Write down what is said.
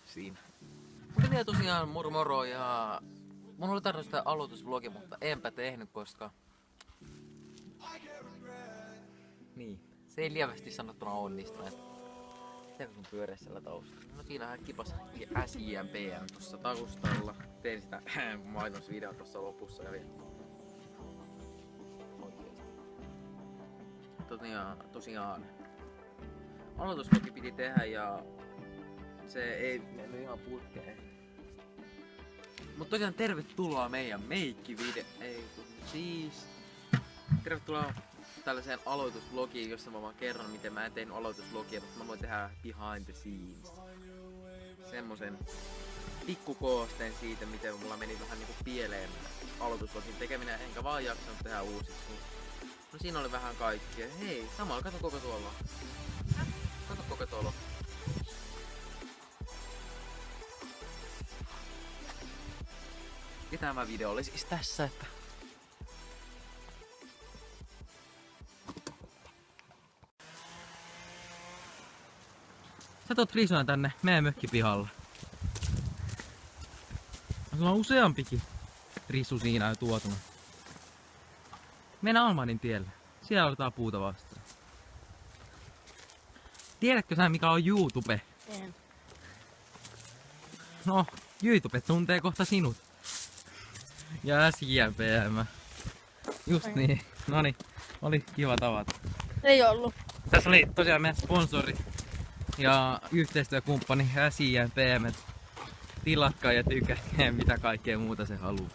siinä. Mutta niin tosiaan moro ja mun oli tarkoitus tehdä aloitusvlogi, mutta enpä tehnyt, koska niin, se ei lievästi sanottuna onnistuneet. Mitäkö sun pyöreisellä taustalla? No siinähän kipas SJMPM tuossa taustalla. Tein sitä mainosvideo tuossa lopussa ja vielä. Tosiaan aloitusvlogi piti tehdä ja se ei mennyt ihan putkeen. Mutta tosiaan tervetuloa meidän meikkivideo. Tervetuloa tällaiseen aloitusvlogiin, jossa mä vaan kerron miten mä en tehnyt aloitusvlogia, mutta mä voin tehdä behind the scenes. Semmosen pikkukoosteen siitä, miten mulla meni vähän niinku pieleen aloitusvlogin tekeminen, enkä vaan jaksanut tehdä uusiksi. No siinä oli vähän kaikkea. Hei, samalla kato koko tuolla. Kato koko tuolla. Ja tämä video oli siis tässä, että sä tuot Risoan tänne meidän mökkipihalle. Sulla on useampikin Risu siinä jo tuotuna. Mennään Almanin tielle. Siellä otetaan puuta vastaan. Tiedätkö sä mikä on YouTube? En. No, YouTube tuntee kohta sinut. Ja SJPM. Just niin. Noniin, oli kiva tavata. Ei ollut. Tässä oli tosiaan meidän sponsori ja yhteistyökumppani SJPM. Tilatkaa ja tykätkää mitä kaikkea muuta se haluaa.